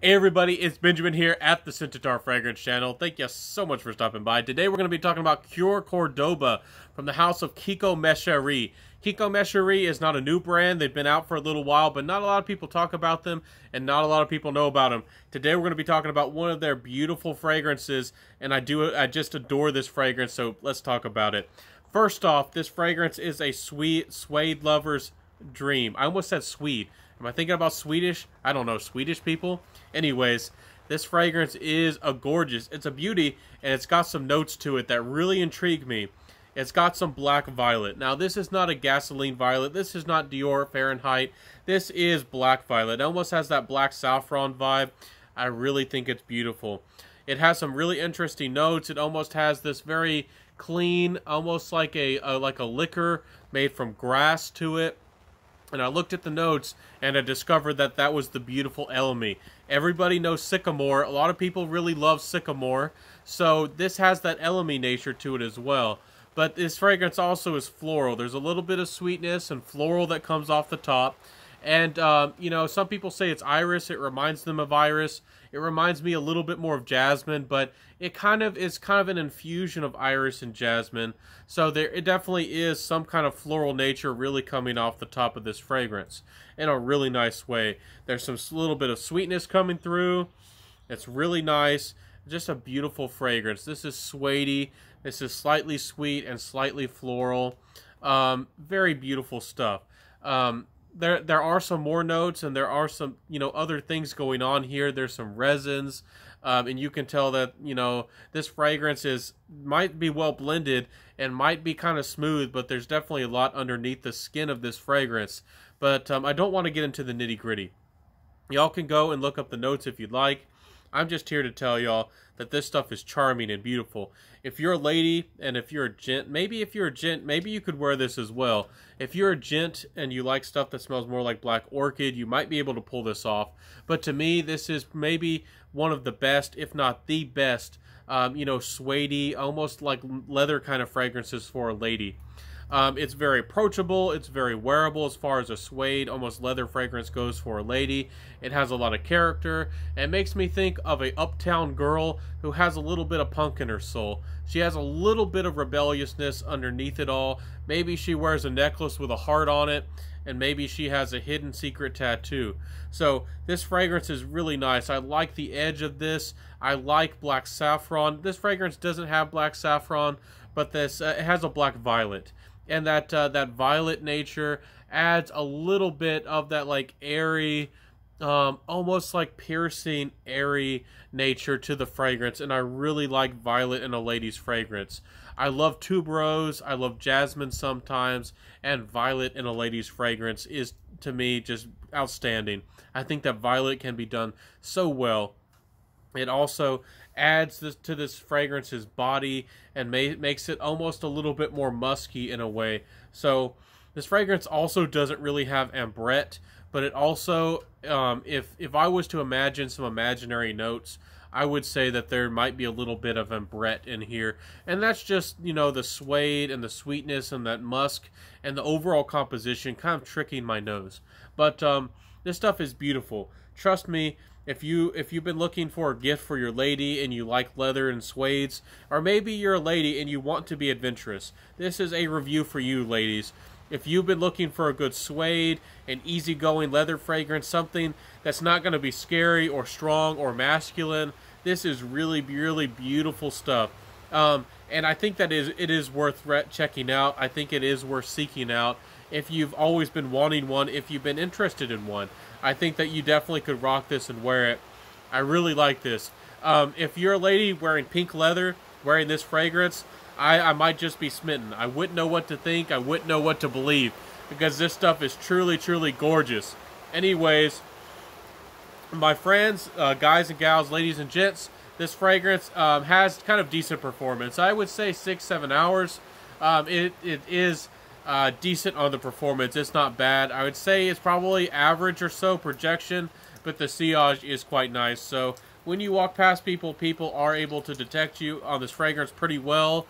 Hey everybody, it's Benjamin here at the Centaur Fragrance Channel. Thank you so much for stopping by. Today we're going to be talking about Cuir Cordoba from the house of Kiecko Mecheri. Kiecko Mecheri is not a new brand. They've been out for a little while, but not a lot of people talk about them, and not a lot of people know about them. Today we're going to be talking about one of their beautiful fragrances, and I just adore this fragrance, so let's talk about it. First off, this fragrance is a suede lover's dream. I almost said Swede. Am I thinking about Swedish? I don't know, Swedish people? Anyways, this fragrance is it's a beauty, and it's got some notes to it that really intrigue me. It's got some black violet. Now, this is not a gasoline violet. This is not Dior Fahrenheit. This is black violet. It almost has that black saffron vibe. I really think it's beautiful. It has some really interesting notes. It almost has this very clean, almost like a liquor made from grass to it. And I looked at the notes, and I discovered that that was the beautiful elemi. Everybody knows sycamore. A lot of people really love sycamore. So this has that elemi nature to it as well. But this fragrance also is floral. There's a little bit of sweetness and floral that comes off the top. And, you know, some people say it's iris. It reminds them of iris. It reminds me a little bit more of jasmine, but it is kind of an infusion of iris and jasmine. So it definitely is some kind of floral nature really coming off the top of this fragrance in a really nice way. There's some little bit of sweetness coming through. It's really nice. Just a beautiful fragrance. This is suede. This is slightly sweet and slightly floral. Very beautiful stuff. There are some more notes, and there are some, you know, other things going on here. There's some resins, and you can tell that, you know, this fragrance might be well blended and might be kind of smooth, but there's definitely a lot underneath the skin of this fragrance. But I don't want to get into the nitty-gritty. Y'all can go and look up the notes if you'd like. I'm just here to tell y'all that this stuff is charming and beautiful. If you're a lady and if you're a gent, maybe you could wear this as well. If you're a gent and you like stuff that smells more like black orchid, you might be able to pull this off. But to me, this is maybe one of the best, if not the best, you know, suede, almost like leather kind of fragrances for a lady. It's very approachable. It's very wearable as far as a suede, almost leather fragrance goes for a lady. It has a lot of character. It makes me think of a uptown girl who has a little bit of punk in her soul. She has a little bit of rebelliousness underneath it all. Maybe she wears a necklace with a heart on it, and maybe she has a hidden secret tattoo. So this fragrance is really nice. I like the edge of this. I like black saffron. This fragrance doesn't have black saffron, but it has a black violet. And that violet nature adds a little bit of that like airy, almost like piercing, airy nature to the fragrance. And I really like violet in a lady's fragrance. I love tuberose, I love jasmine sometimes, and violet in a lady's fragrance is, to me, just outstanding. I think that violet can be done so well. It also adds to this fragrance's body and makes it almost a little bit more musky in a way. So this fragrance also doesn't really have ambrette, but it also, if I was to imagine some imaginary notes, I would say that there might be a little bit of ambrette in here. And that's just, you know, the suede and the sweetness and that musk and the overall composition kind of tricking my nose. But this stuff is beautiful. Trust me. If you've been looking for a gift for your lady and you like leather and suedes, or maybe you're a lady and you want to be adventurous, this is a review for you, ladies. If you've been looking for a good suede, an easygoing leather fragrance, something that's not going to be scary or strong or masculine, this is really, really beautiful stuff. And I think that it is worth checking out. I think it is worth seeking out. If you've always been wanting one, if you've been interested in one, I think that you definitely could rock this and wear it. I really like this. If you're a lady wearing pink leather, wearing this fragrance, I might just be smitten. I wouldn't know what to think. I wouldn't know what to believe, because this stuff is truly, truly gorgeous. Anyways, my friends, guys and gals, ladies and gents, this fragrance has kind of decent performance. I would say 6-7 hours. It is decent on the performance. It's not bad. I would say it's probably average or so projection, but the sillage is quite nice. So when you walk past people, people are able to detect you on this fragrance pretty well.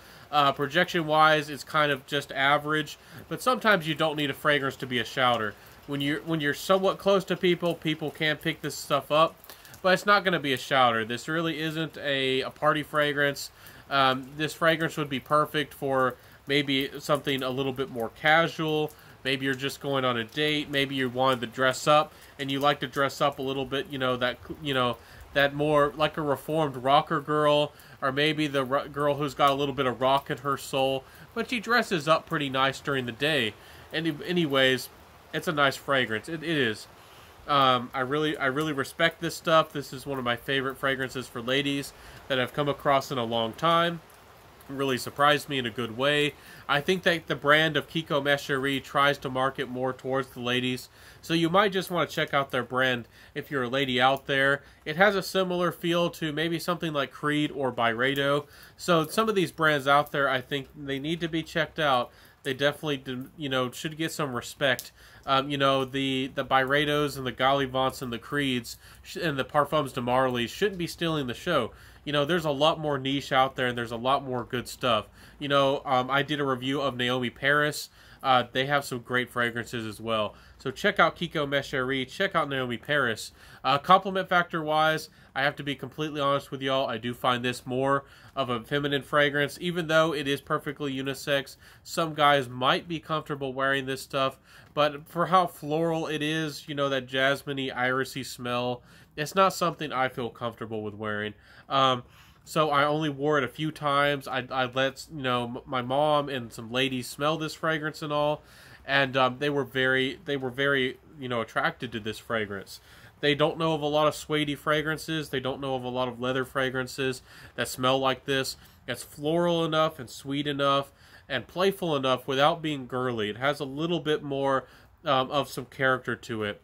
Projection wise, it's kind of just average, but sometimes you don't need a fragrance to be a shouter. When you're somewhat close to people, people can pick this stuff up. but it's not going to be a shouter. This really isn't a party fragrance. This fragrance would be perfect for maybe something a little bit more casual. Maybe you're just going on a date. Maybe you wanted to dress up, and you like to dress up a little bit, that more like a reformed rocker girl, or maybe the girl who's got a little bit of rock in her soul, but she dresses up pretty nice during the day. Anyways, it's a nice fragrance. It is. I really respect this stuff. This is one of my favorite fragrances for ladies that I've come across in a long time. It really surprised me in a good way. I think that the brand of Kiecko Mecheri tries to market more towards the ladies, so you might just want to check out their brand if you're a lady out there. It has a similar feel to maybe something like Creed or Byredo. So some of these brands out there, I think they need to be checked out. They definitely, should get some respect. The Byredos and the Gallivants and the Creeds and the Parfums de Marly shouldn't be stealing the show. There's a lot more niche out there, and there's a lot more good stuff. I did a review of Naomi Paris. They have some great fragrances as well. So check out Kiecko Mecheri. Check out Naomi Paris. Compliment factor-wise, I have to be completely honest with y'all. I do find this more of a feminine fragrance. Even though it is perfectly unisex, some guys might be comfortable wearing this stuff. But for how floral it is, that jasmine-y, irisy smell, it's not something I feel comfortable with wearing. So I only wore it a few times. I let my mom and some ladies smell this fragrance and all, and they were very attracted to this fragrance. They don't know of a lot of suede fragrances. They don't know of a lot of leather fragrances that smell like this. It's floral enough and sweet enough and playful enough without being girly. It has a little bit more of some character to it,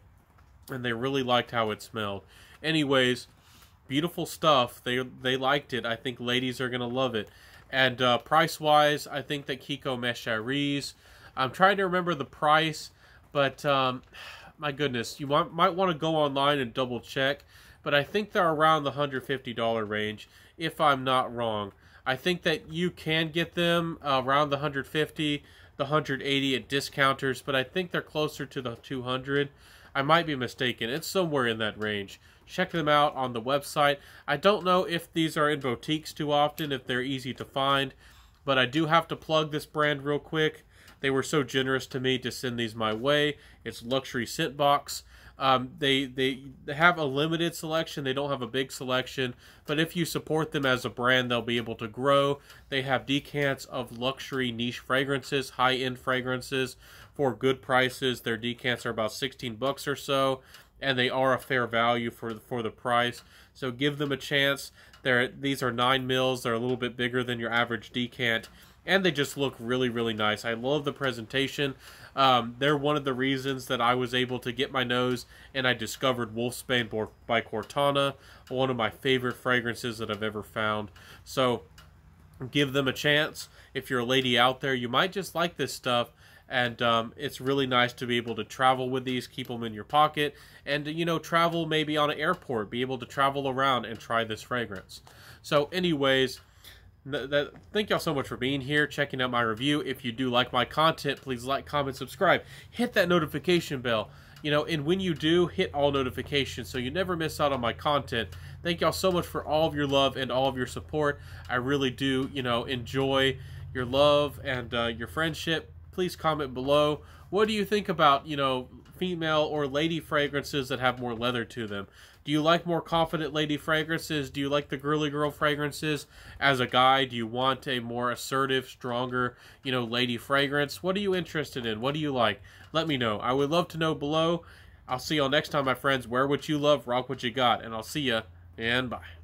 and they really liked how it smelled. Anyways, beautiful stuff. They liked it. I think ladies are going to love it. And price-wise, I think that Kiecko Mecheri's, I'm trying to remember the price, but my goodness, you might want to go online and double-check, but I think they're around the $150 range, if I'm not wrong. I think that you can get them around the $150, the $180 at discounters, but I think they're closer to the $200. I might be mistaken. It's somewhere in that range. Check them out on the website. I don't know if these are in boutiques too often, if they're easy to find, but I do have to plug this brand real quick. They were so generous to me to send these my way. It's Luxury Scent Box. They have a limited selection. They don't have a big selection, but if you support them as a brand, they'll be able to grow. They have decants of luxury niche fragrances, high-end fragrances for good prices. Their decants are about 16 bucks or so, and they are a fair value for the price. So give them a chance. These are 9 mils. They're a little bit bigger than your average decant, and they just look really, really nice. I love the presentation. They're one of the reasons that I was able to get my nose and I discovered Wolfsbane by Cortana, one of my favorite fragrances that I've ever found. So give them a chance. If you're a lady out there, you might just like this stuff. And it's really nice to be able to travel with these, keep them in your pocket, and, travel maybe on an airport, be able to travel around and try this fragrance. So anyways, thank y'all so much for being here, checking out my review. If you do like my content, please like, comment, subscribe. Hit that notification bell. And when you do, hit all notifications so you never miss out on my content. Thank y'all so much for all of your love and all of your support. I really do, enjoy your love and your friendship. Please comment below. What do you think about, female or lady fragrances that have more leather to them? Do you like more confident lady fragrances? Do you like the girly girl fragrances? As a guy, do you want a more assertive, stronger, lady fragrance? What are you interested in? What do you like? Let me know. I would love to know below. I'll see y'all next time, my friends. Wear what you love, rock what you got, and I'll see ya, and bye.